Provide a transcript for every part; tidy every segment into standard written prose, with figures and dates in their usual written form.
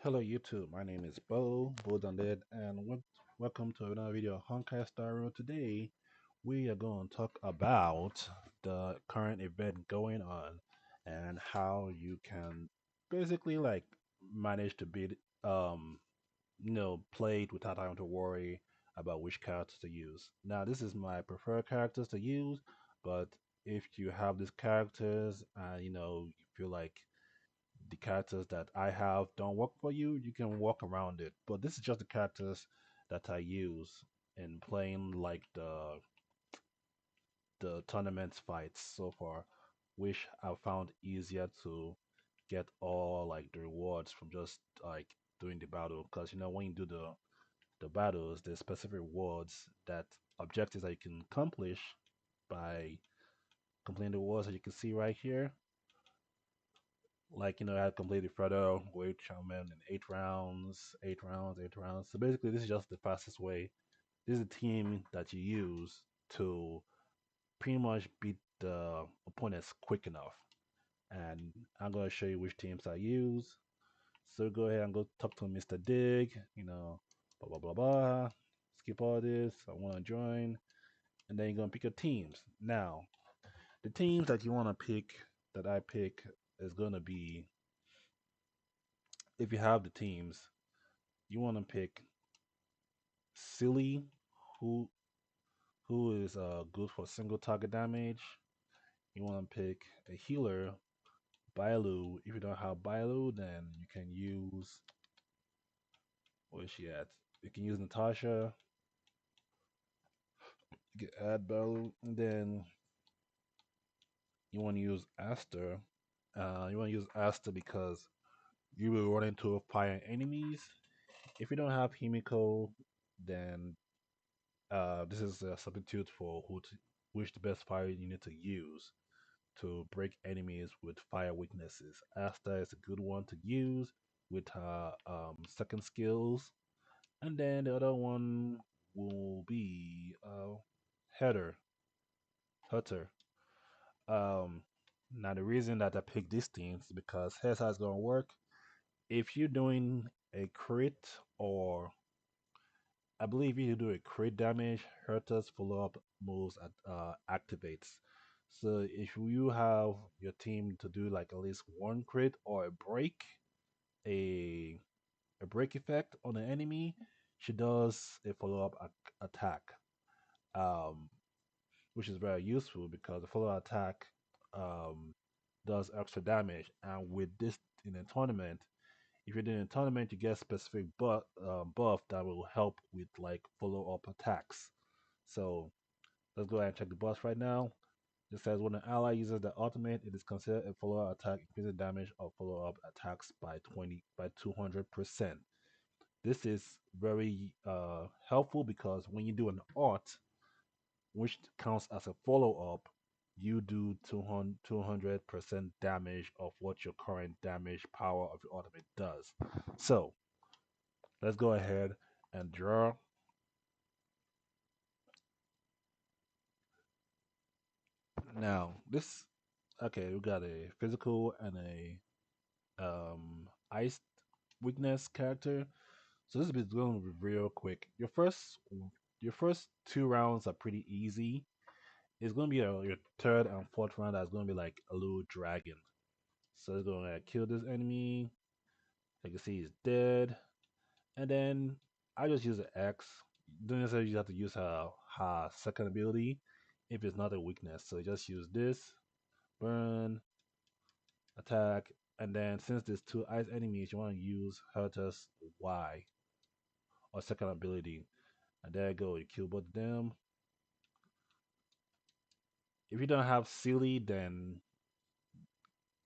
Hello YouTube, my name is Boulder, and welcome to another video of Honkai Star Rail. Today, we are going to talk about the current event going on and how you can basically manage to beat um play it without having to worry about which characters to use. Now, this is my preferred characters to use, but if you have these characters and you feel like the characters that I have don't work for you, you can walk around it. But this is just the characters that I use in playing like the tournament fights so far, which I found easier to get all like the rewards from just like doing the battle. Because when you do the battles, there's specific rewards that objectives that you can accomplish by completing the rewards that you can see right here. Like, I completed Frodo with Shaman in 8 rounds, 8 rounds, 8 rounds. So basically, this is just the fastest way. This is a team that you use to pretty much beat the opponents quick enough. And I'm going to show you which teams I use. So go ahead and go talk to Mr. Dig, blah, blah, blah, blah. Skip all this. I want to join. And then you're going to pick your teams. Now, the teams that you want to pick, that I pick, is going to be, if you have the teams, you want to pick Silly, who is good for single target damage. You want to pick a healer, Bailu. If you don't have Bailu, then you can use, where is she at? You can use Natasha. You can add Bailu, and then you want to use Aster. You want to use Aster because you will run into fire enemies. If you don't have Himiko, then this is a substitute for which the best fire you need to use to break enemies with fire weaknesses. Asta is a good one to use with her second skills. And then the other one will be Header, Hutter. Um, Now, the reason that I picked these things is because here's how it's going to work. If you're doing a crit, or I believe you do a crit damage, Herta's follow-up moves activates. So if you have your team to do like at least one crit or a a break effect on the enemy, she does a follow-up attack, um, which is very useful because the follow-up attack um, does extra damage. And with this in a tournament, if you're doing a tournament, you get specific buff that will help with like follow-up attacks. So let's go ahead and check the buffs right now. It says when an ally uses the ultimate, it is considered a follow-up attack, increasing damage of follow-up attacks by 200%. This is very helpful because when you do an art, which counts as a follow-up, you do 200% damage of what your current damage power of your ultimate does. So let's go ahead and draw. Now this, okay, we got a physical and a ice weakness character. So this is going to be real quick. Your first 2 rounds are pretty easy. It's going to be your third and fourth round that's going to be like a little dragon. So it's going to kill this enemy. Like you can see, he's dead. And then I just use an X. Don't necessarily you have to use her second ability if it's not a weakness. So just use this, burn, attack, and then since there's two ice enemies, you want to use Herta's Y or second ability. And there you go, you kill both of them. If you don't have Sealy, then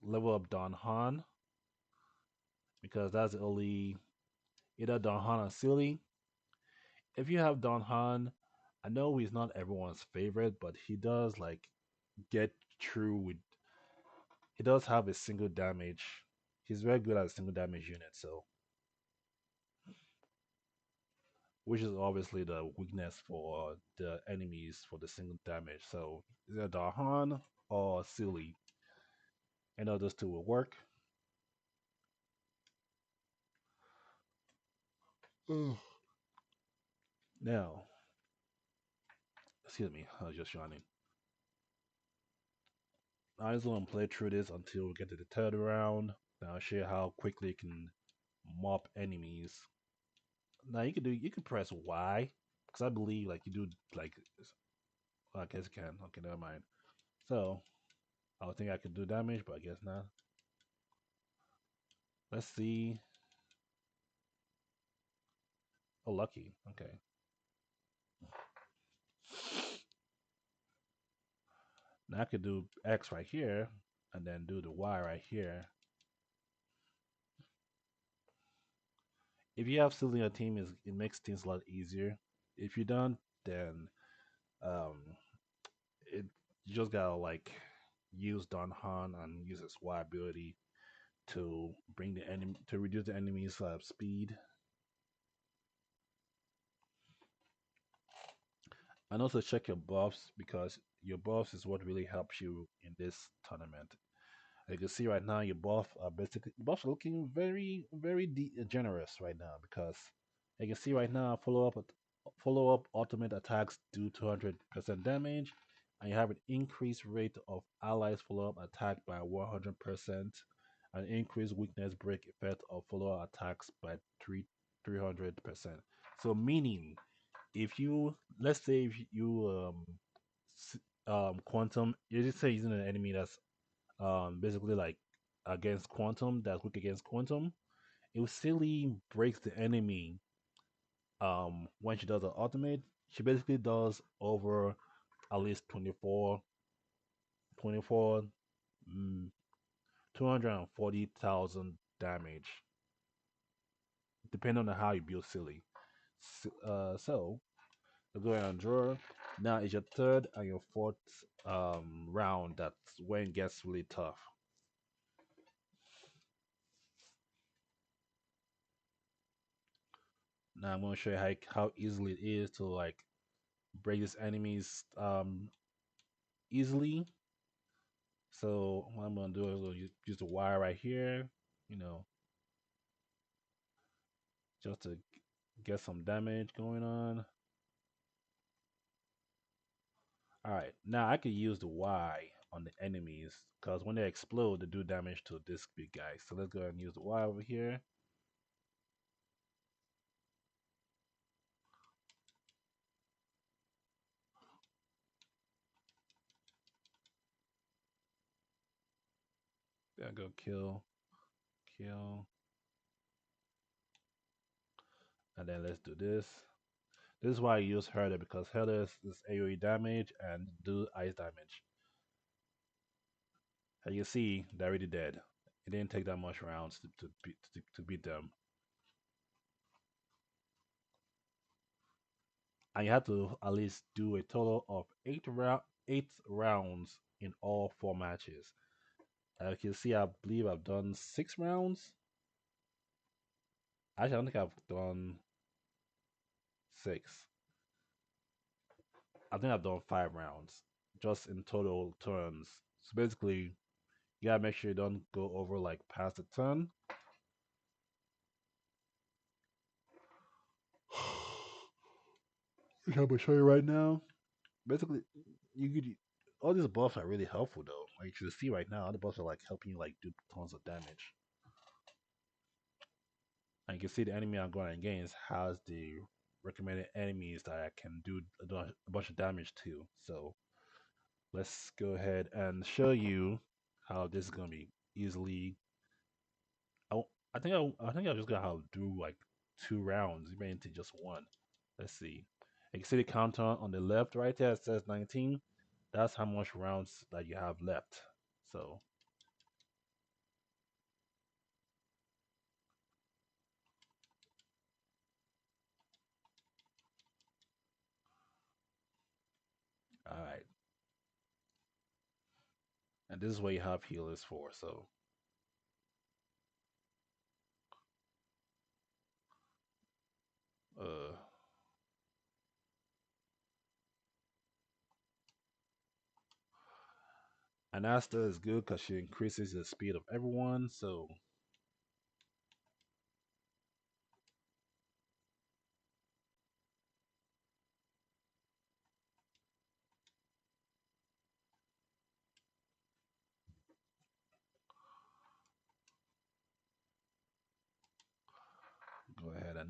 level up Don Han because that's the only either Don Han or Sealy. If you have Don Han, I know he's not everyone's favorite, but he does like get through with. He does have a single damage. He's very good at a single damage unit, so which is obviously the weakness for the enemies for the single damage. So either Don Han or Sealy. I know those two will work. Ugh. Now, excuse me, I was just yawning. I just want to play through this until we get to the third round. Then I'll show you how quickly you can mop enemies. Now you can press Y because I believe like you do like well, I guess you can. Okay, never mind. So I would think I could do damage, but I guess not. Let's see. Oh, lucky. Okay. Now I could do X right here, and then do the Y right here. If you have still in your team, it makes things a lot easier. If you don't, then um, it you just gotta like use Don Han and use his Y ability to bring the enemy to reduce the enemy's speed, and also check your buffs because your buffs is what really helps you in this tournament. As you can see right now, your buffs are looking generous right now because you can see right now follow up ultimate attacks do 200% damage, and you have an increased rate of allies follow up attack by 100%, an increased weakness break effect of follow up attacks by 300%. So meaning if you let's say if you quantum, you just say using an enemy that's basically like against quantum, that's weak against quantum, it silly breaks the enemy when she does her ultimate. She basically does over at least 24 mm, 240,000 damage depending on how you build silly. So we'll go ahead and draw. Now it's your third and your fourth round. That's when it gets really tough. Now I'm gonna show you how easily it is to like break these enemies easily. So what I'm gonna do is use the wire right here, you know, just to get some damage going on. All right, now I can use the Y on the enemies because when they explode, they do damage to this big guy. So let's go ahead and use the Y over here. Then go kill, and then let's do this. This is why I use Herder because Herder is AoE damage and do ice damage. As you see, they're already dead. It didn't take that much rounds to beat them. And you have to at least do a total of 8 rounds in all 4 matches. As you can see, I believe I've done 6 rounds. Actually, I don't think I've done 6. I think I've done 5 rounds just in total turns. So basically, you gotta make sure you don't go over like past the turn. Which I'm gonna show you right now. Basically, you could all these buffs are really helpful though. Like you should see right now, all the buffs are like helping you like do tons of damage. And you can see the enemy I'm going against has the recommended enemies that I can do a bunch of damage to. So let's go ahead and show you how this is gonna be easily. I think I'm just gonna have to do like 2 rounds, even into just one. Let's see. You can see the counter on the left right there. It says 19. That's how much rounds that you have left. So all right, and this is what you have healers for. So uh, and Asta is good because she increases the speed of everyone. So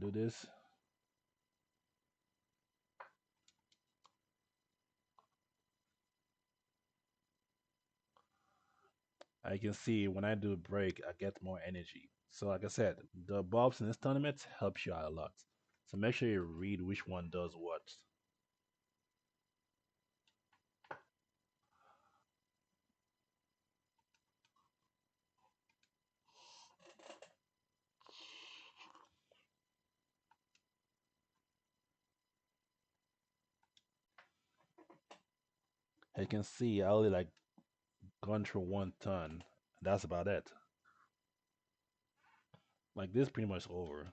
do this, I can see when I do break, I get more energy. So like I said, the buffs in this tournament helps you out a lot. So make sure you read which one does what. You can see I only like gone through one ton. That's about it. Like this pretty much over.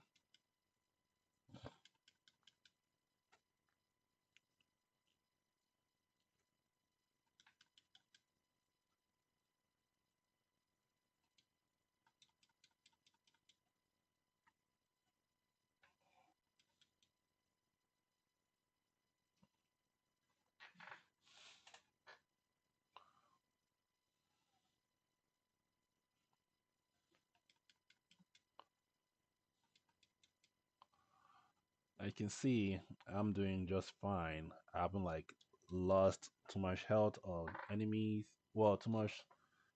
I can see I'm doing just fine. I haven't like lost too much health or enemies. Well, too much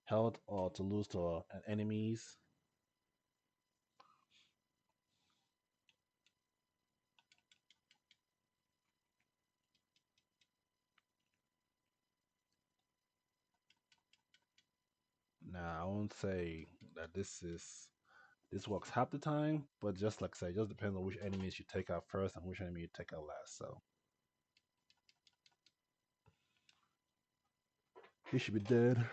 health or to lose to enemies. Now I won't say that this works half the time, but just like I say, it just depends on which enemies you take out first and which enemy you take out last. So he should be dead.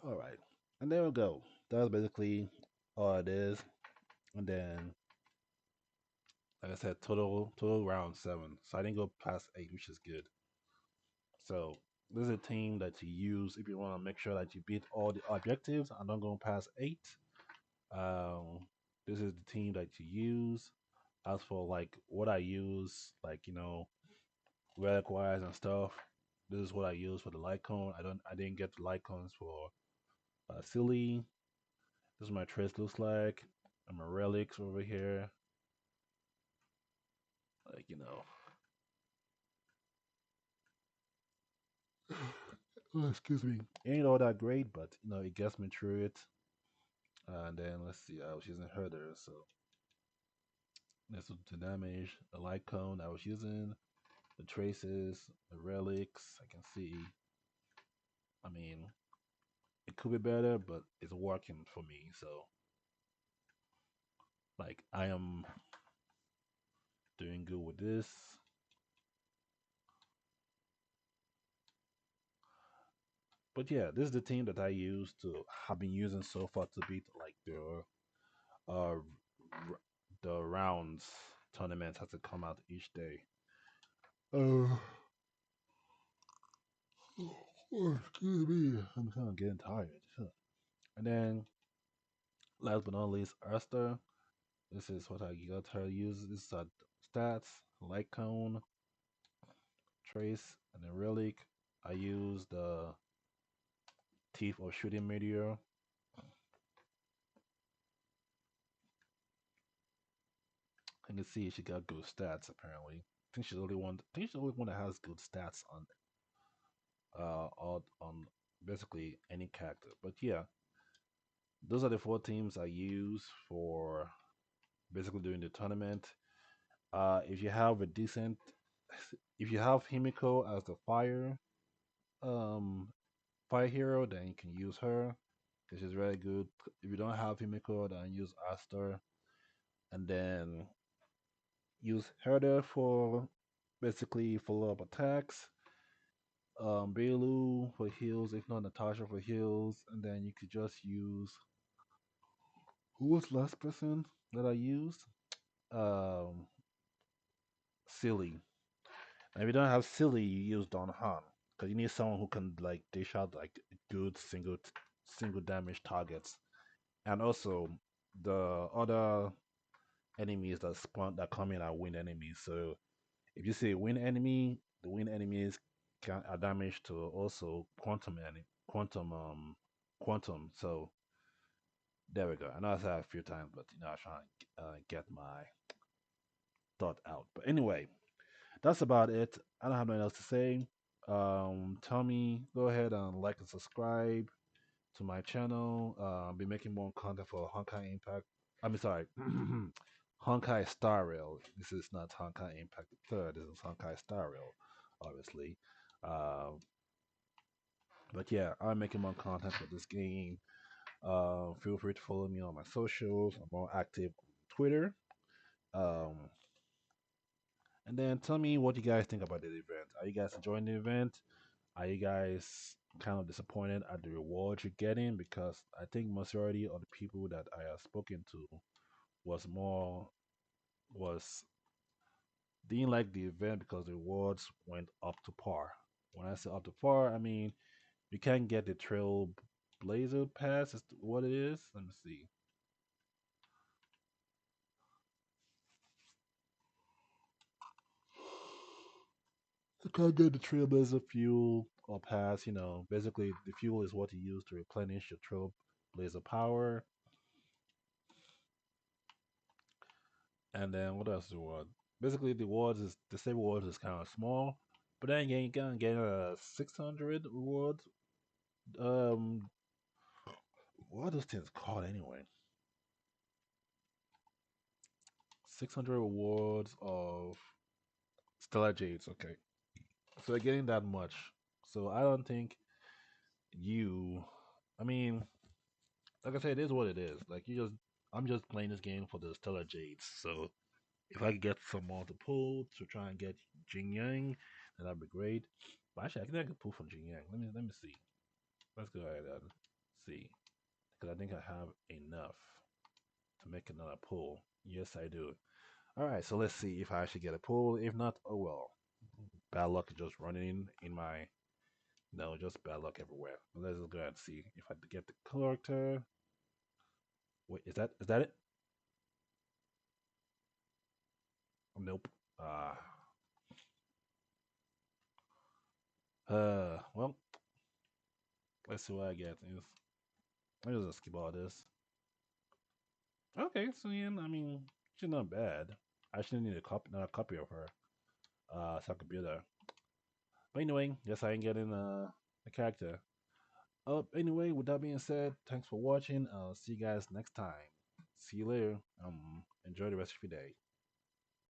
All right, and there we go. That's basically all it is. And then, like I said, total round 7. So I didn't go past 8, which is good. So this is a team that you use if you want to make sure that you beat all the objectives and don't go past 8. Um, this is the team that you use. As for like what I use, like relic wise and stuff, this is what I use for the light cone. I didn't get the light cones for silly. This is my trace looks like. And my relics over here, like oh, excuse me. Ain't all that great, but it gets me through it. And then let's see, I was using herder, so this was the damage, the light cone I was using, the traces, the relics. I can see. I mean, it could be better, but it's working for me. So, like, I am doing good with this. But yeah, this is the team that I use to have been using so far to beat like uh the rounds tournaments has to come out each day. Oh, excuse me. I'm kind of getting tired. Huh. And then, last but not least, Arster. This is what I got her to use. This is stats, light cone, trace, and then relic. I use the teeth or shooting meteor. I can see she got good stats apparently. I think she's the only one that has good stats on basically any character. But yeah, those are the 4 teams I use for basically doing the tournament. If you have a decent, if you have Himiko as the um, fire hero, then you can use her because she's very good. If you don't have Himiko, then use Aster, and then use Herder for basically follow up attacks. Bailu for heals, if not Natasha for heals, and then you could just use who was the last person that I used? Um, Silly. And if you don't have Silly, you use Don Han because you need someone who can like dish out like good single damage targets, and also the other enemies that come in are wind enemies. So if you say wind enemy, the wind enemies can are damage to also quantum. So There we go. I know I said it a few times, but I was trying to get my thought out. But anyway, that's about it. I don't have nothing else to say. Tell me, go ahead and like and subscribe to my channel. I'll be making more content for Honkai Impact. I mean, sorry, Honkai Star Rail. This is not Honkai Impact the Third. This is Honkai Star Rail, obviously. Uh, but yeah, I'm making more content for this game. Feel free to follow me on my socials. I'm more active on Twitter. Um, and then tell me what you guys think about the event. Are you guys enjoying the event? Are you guys kind of disappointed at the rewards you're getting? Because I think majority of the people that I have spoken to was more was didn't like the event because the rewards went up to par. When I say up to par, I mean you can't get the Trail Blazer pass. Is what it is. Let me see. You can't get the Trailblazer fuel or pass. Basically the fuel is what you use to replenish your Trailblazer power. And then what else is the reward? Basically, the same rewards is kind of small, but then you can get 600 rewards. Um, what are those things called anyway? 600 rewards of Stellar Jades. Okay, so they're getting that much. So I don't think you. I mean, like I said, it is what it is. Like I'm just playing this game for the Stellar Jades. So if I could get some more to pull to try and get Jing Yang, then that'd be great. But actually, I think I could pull from Jing Yang. Let me see. Let's go ahead and see, because I think I have enough to make another pull. Yes, I do. All right, so let's see if I actually get a pull. If not, oh well. Bad luck is just running in my. No, just bad luck everywhere. Let's go ahead and see if I get the character. Wait, is that it? Nope. Ah. Well, let's see what I get. Let me just skip all this. Okay, so yeah, I mean, she's not bad. I actually need a copy, not a copy of her. So I could build her. But anyway, yes, I ain't getting a character. Anyway, with that being said, thanks for watching. I'll see you guys next time. See you later. Enjoy the rest of your day.